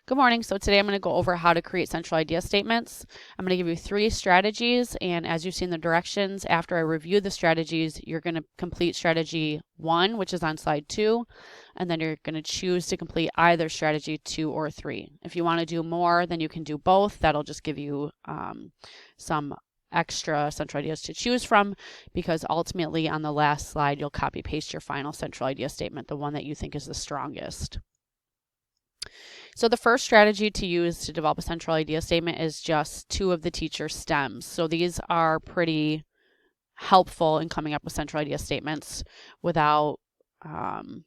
Good morning. So today I'm going to go over how to create central idea statements. I'm going to give you 3 strategies, and as you've seen the directions, after I review the strategies, you're going to complete strategy 1, which is on slide 2, and then you're going to choose to complete either strategy 2 or 3. If you want to do more, then you can do both. That'll just give you some extra central ideas to choose from, because ultimately on the last slide, you'll copy paste your final central idea statement, the one that you think is the strongest. So the first strategy to use to develop a central idea statement is just 2 of the teacher's stems. So these are pretty helpful in coming up with central idea statements without too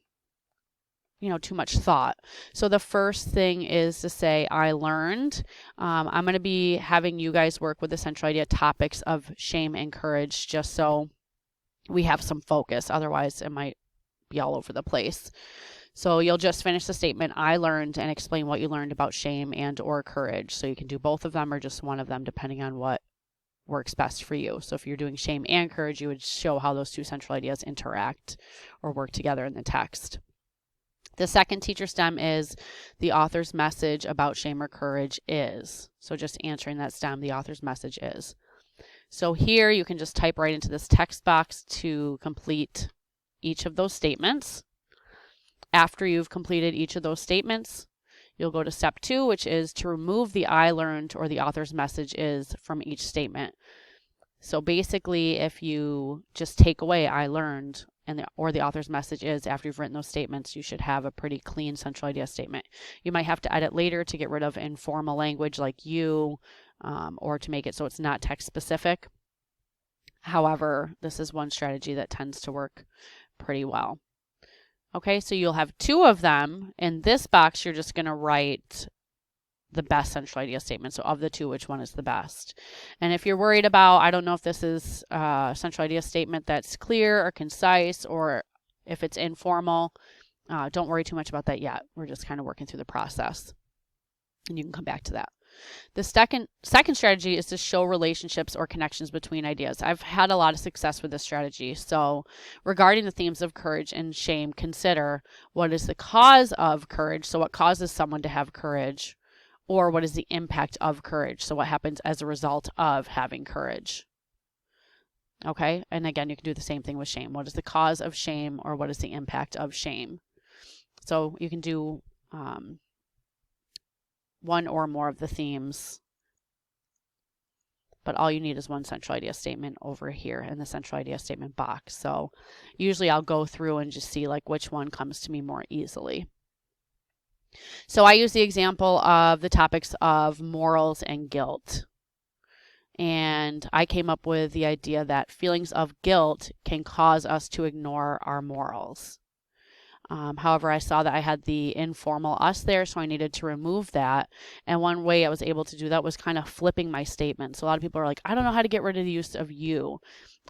much thought. So the first thing is to say, I learned. I'm going to be having you guys work with the central idea topics of shame and courage, just so we have some focus. Otherwise, it might be all over the place. So you'll just finish the statement, I learned, and explain what you learned about shame and or courage. So you can do both of them or just one of them, depending on what works best for you. So if you're doing shame and courage, you would show how those 2 central ideas interact or work together in the text. The second teacher stem is the author's message about shame or courage is. So just answering that stem, the author's message is. So here you can just type right into this text box to complete each of those statements. After you've completed each of those statements, you'll go to step 2, which is to remove the I learned or the author's message is from each statement. So basically, if you just take away I learned or the author's message is after you've written those statements, you should have a pretty clean central idea statement. You might have to edit later to get rid of informal language like you, or to make it so it's not text specific. However, this is one strategy that tends to work pretty well. Okay, so you'll have 2 of them. In this box, you're just going to write the best central idea statement. So of the 2, which one is the best? And if you're worried about, I don't know if this is a central idea statement that's clear or concise, or if it's informal, don't worry too much about that yet. We're just kind of working through the process, and you can come back to that. The second strategy is to show relationships or connections between ideas. I've had a lot of success with this strategy. So regarding the themes of courage and shame, consider what is the cause of courage. So what causes someone to have courage, or what is the impact of courage? So what happens as a result of having courage? Okay. And again, you can do the same thing with shame. What is the cause of shame, or what is the impact of shame? So you can do one or more of the themes, but all you need is one central idea statement over here in the central idea statement box. So usually I'll go through and just see like which one comes to me more easily. So I use the example of the topics of morals and guilt. And I came up with the idea that feelings of guilt can cause us to ignore our morals. However, I saw that I had the informal us there, so I needed to remove that. And one way I was able to do that was kind of flipping my statement. So a lot of people are like, I don't know how to get rid of the use of you.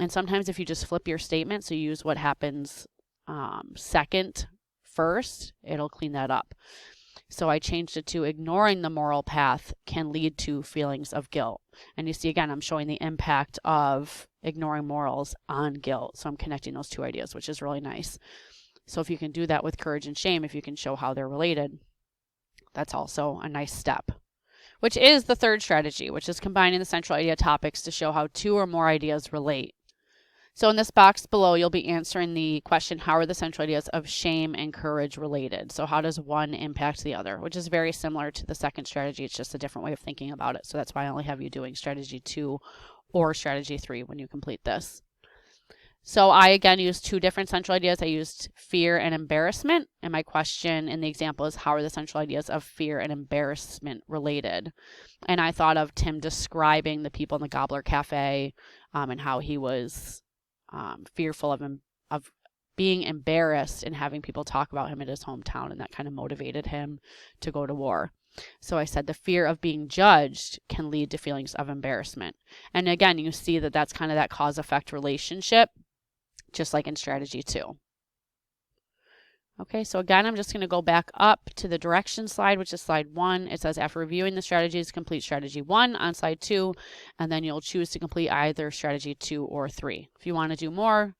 And sometimes if you just flip your statement, so you use what happens second first, it'll clean that up. So I changed it to ignoring the moral path can lead to feelings of guilt. And you see, again, I'm showing the impact of ignoring morals on guilt. So I'm connecting those 2 ideas, which is really nice. So if you can do that with courage and shame, if you can show how they're related, that's also a nice step, which is the third strategy, which is combining the central idea topics to show how 2 or more ideas relate. So in this box below, you'll be answering the question, how are the central ideas of shame and courage related? So how does one impact the other, which is very similar to the second strategy. It's just a different way of thinking about it. So that's why I only have you doing strategy 2 or strategy 3 when you complete this. So I, again, used 2 different central ideas. I used fear and embarrassment. And my question in the example is, how are the central ideas of fear and embarrassment related? And I thought of Tim describing the people in the Gobbler Cafe and how he was fearful of being embarrassed and having people talk about him in his hometown. And that kind of motivated him to go to war. So I said the fear of being judged can lead to feelings of embarrassment. And again, you see that that's kind of that cause-effect relationship, just like in strategy 2. Okay, so again, I'm just going to go back up to the direction slide, which is slide 1. It says, after reviewing the strategies, complete strategy 1 on slide 2, and then you'll choose to complete either strategy 2 or 3. If you want to do more,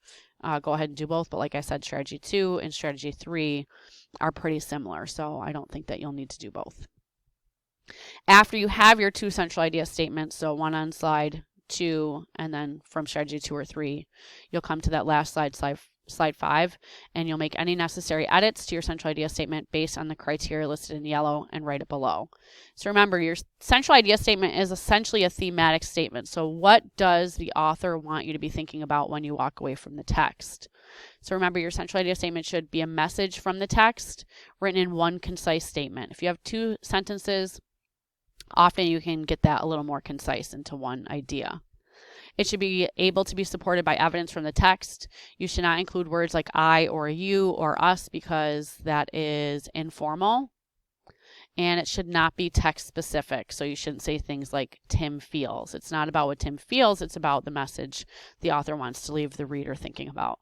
go ahead and do both. But like I said, strategy 2 and strategy 3 are pretty similar, so I don't think that you'll need to do both. After you have your 2 central idea statements, so one on slide 2 and then from strategy 2 or 3, you'll come to that last slide 5, and you'll make any necessary edits to your central idea statement based on the criteria listed in yellow and write it below. So remember, your central idea statement is essentially a thematic statement. So what does the author want you to be thinking about when you walk away from the text? So remember, your central idea statement should be a message from the text written in one concise statement. If you have 2 sentences, often you can get that a little more concise into one idea. It should be able to be supported by evidence from the text. You should not include words like I or you or us because that is informal. And it should not be text specific. So you shouldn't say things like Tim feels. It's not about what Tim feels. It's about the message the author wants to leave the reader thinking about.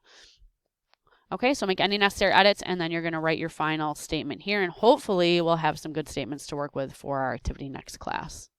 Okay, so make any necessary edits, and then you're going to write your final statement here, and hopefully we'll have some good statements to work with for our activity next class.